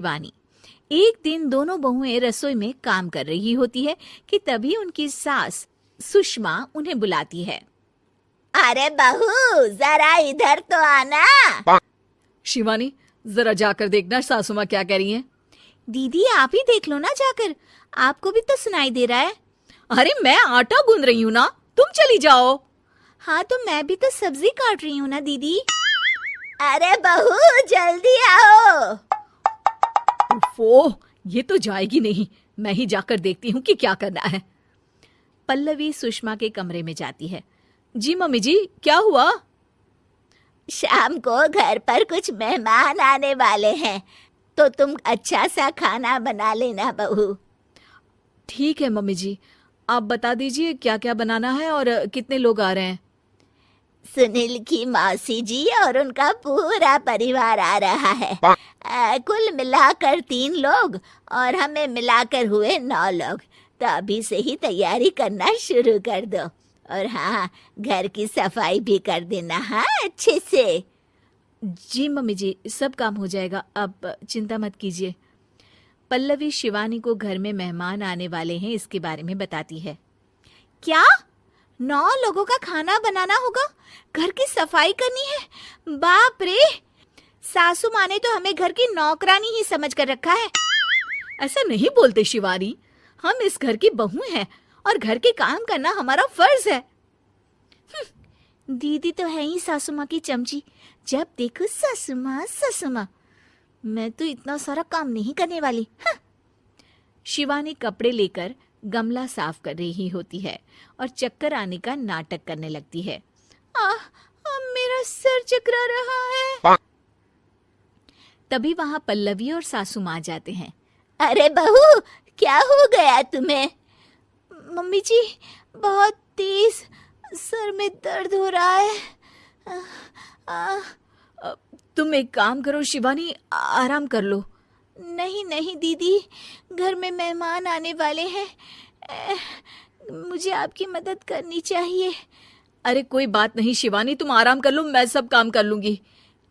वानी। एक दिन दोनों बहुएं रसोई में काम कर रही होती है कि तभी उनकी सास सुषमा उन्हें बुलाती है। अरे बहू, जरा इधर तो आना। शिवानी, जरा जाकर देखना सासू माँ क्या कह रही हैं। दीदी आप ही देख लो ना जाकर, आपको भी तो सुनाई दे रहा है। अरे मैं आटा गूंद रही हूँ ना, तुम चली जाओ। हाँ तो मैं भी तो सब्जी काट रही हूँ ना दीदी। अरे बहू, जल्दी आओ। ओफो, ये तो जाएगी नहीं। मैं ही जाकर देखती हूँ कि क्या करना है। पल्लवी सुषमा के कमरे में जाती है। जी मम्मी जी, क्या हुआ? शाम को घर पर कुछ मेहमान आने वाले हैं, तो तुम अच्छा सा खाना बना लेना बहू। ठीक है मम्मी जी, आप बता दीजिए क्या क्या बनाना है और कितने लोग आ रहे हैं। सुनील की मौसी जी और उनका पूरा परिवार आ रहा है। कुल मिलाकर 3 लोग और हमें मिलाकर हुए 9 लोग। तो अभी से ही तैयारी करना शुरू कर दो। और हाँ, घर की सफाई भी कर देना, हाँ, अच्छे से। जी मम्मी जी, सब काम हो जाएगा, आप चिंता मत कीजिए। पल्लवी शिवानी को घर में मेहमान आने वाले हैं इसके बारे में बताती है। क्या 9 लोगों का खाना बनाना होगा, घर की सफाई करनी है? बाप रे, सासू माँ ने तो हमें घर की नौकरानी ही समझ कर रखा है। ऐसा नहीं बोलते शिवानी, हम इस घर की बहू हैं और घर के काम करना हमारा फर्ज है। दीदी तो है ही सासू माँ की चमची, जब देखो सासू माँ सासू माँ। मैं तो इतना सारा काम नहीं करने वाली। शिवानी कपड़े लेकर गमला साफ कर रही होती है और चक्कर आने का नाटक करने लगती है। मेरा सर चकरा रहा है। तभी वहां पल्लवी और सासू माँ जाते हैं। अरे बहू, क्या हो गया तुम्हें? मम्मी जी, बहुत तेज सर में दर्द हो रहा है। तुम एक काम करो शिवानी, आराम कर लो। नहीं नहीं दीदी, घर में मेहमान आने वाले हैं, मुझे आपकी मदद करनी चाहिए। अरे कोई बात नहीं शिवानी, तुम आराम कर लो, मैं सब काम कर लूंगी।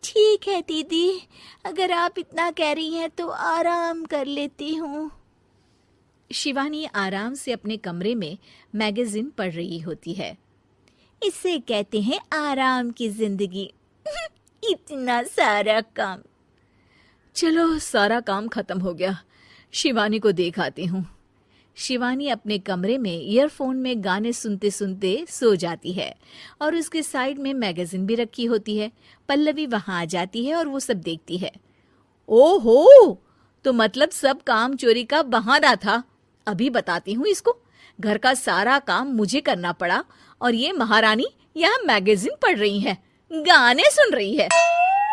ठीक है दीदी, अगर आप इतना कह रही हैं तो आराम कर लेती हूँ। शिवानी आराम से अपने कमरे में मैगजीन पढ़ रही होती है। इसे कहते हैं आराम की जिंदगी। इतना सारा काम। चलो सारा काम खत्म हो गया, शिवानी को देख आती हूँ। शिवानी अपने कमरे में ईयरफोन में गाने सुनते सुनते सो जाती है और उसके साइड में मैगजीन भी रखी होती है। पल्लवी वहां आ जाती है और वो सब देखती है। ओहो, तो मतलब सब काम चोरी का बहाना था। अभी बताती हूँ इसको। घर का सारा काम मुझे करना पड़ा और ये महारानी यहाँ मैगजीन पढ़ रही है, गाने सुन रही है।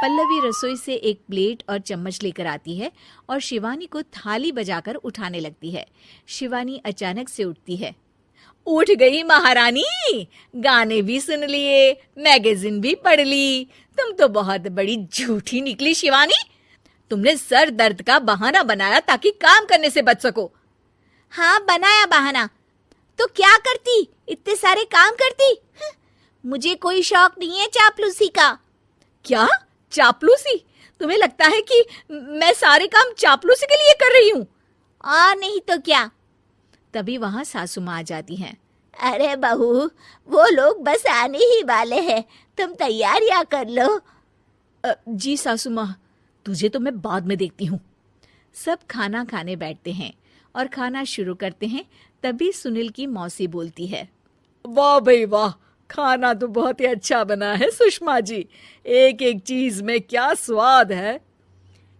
पल्लवी रसोई से एक प्लेट और चम्मच लेकर आती है और शिवानी को थाली बजाकर उठाने लगती है। शिवानी अचानक से उठती है। उठ गई महारानी, गाने भी सुन लिए, मैगजीन भी पढ़ ली। तुम तो बहुत बड़ी झूठी निकली शिवानी। तुमने सर दर्द का बहाना बनाया ताकि काम करने से बच सको। हाँ, बनाया बहाना, तो क्या करती, इतने सारे काम करती। मुझे कोई शौक नहीं है चापलूसी का। क्या चापलूसी? तुम्हें लगता है कि मैं सारे काम चापलूसी के लिए कर रही हूँ? और नहीं तो क्या। तभी वहां सासू माँ आ जाती हैं। अरे बहू, वो लोग बस आने ही वाले हैं, तुम तैयारियां कर लो। जी सासू माँ, तुझे तो मैं बाद में देखती हूँ। सब खाना खाने बैठते हैं और खाना शुरू करते हैं। तभी सुनील की मौसी बोलती है। वाह भाई वाह, खाना तो बहुत ही अच्छा बना है सुषमा जी, एक एक चीज में क्या स्वाद है।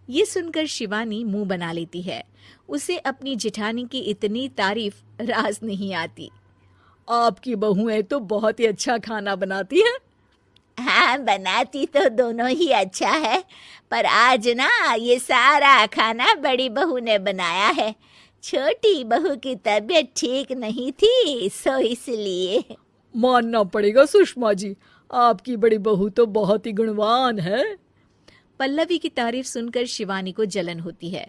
ये सुनकर शिवानी मुंह बना लेती है। उसे अपनी जेठानी की इतनी तारीफ रास नहीं आती। आपकी बहुएं तो बहुत ही अच्छा खाना बनाती हैं। हाँ, बनाती तो दोनों ही अच्छा है, पर आज ना ये सारा खाना बड़ी बहू ने बनाया है। छोटी बहू की तबीयत ठीक नहीं थी, सो इसलिए। मानना पड़ेगा सुषमा जी, आपकी बड़ी बहू तो बहुत ही गुणवान है। पल्लवी की तारीफ सुनकर शिवानी को जलन होती है।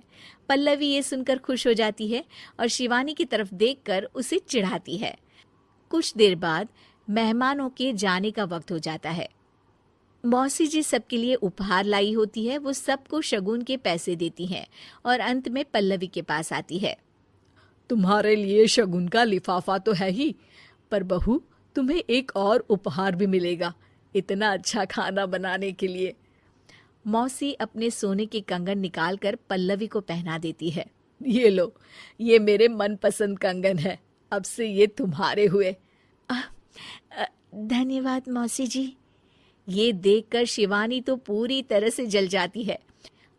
पल्लवी ये सुनकर खुश हो जाती है और शिवानी की तरफ देखकर उसे चिढ़ाती है। कुछ देर बाद मेहमानों के जाने का वक्त हो जाता है। मौसी जी सबके लिए उपहार लाई होती है, वो सबको शगुन के पैसे देती हैं और अंत में पल्लवी के पास आती है। तुम्हारे लिए शगुन का लिफाफा तो है ही, पर बहू तुम्हें एक और उपहार भी मिलेगा इतना अच्छा खाना बनाने के लिए। मौसी अपने सोने के कंगन निकालकर पल्लवी को पहना देती है। ये लो, ये मेरे मनपसंद कंगन है, अब से ये तुम्हारे हुए। धन्यवाद मौसी जी। ये देखकर शिवानी तो पूरी तरह से जल जाती है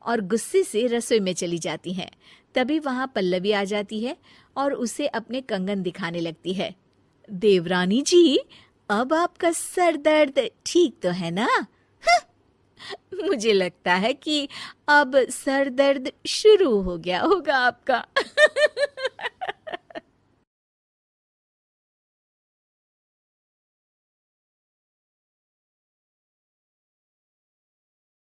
और गुस्से से रसोई में चली जाती है। तभी वहां पल्लवी आ जाती है और उसे अपने कंगन दिखाने लगती है। देवरानी जी, अब आपका सर दर्द ठीक तो है ना? मुझे लगता है कि अब सर दर्द शुरू हो गया होगा आपका।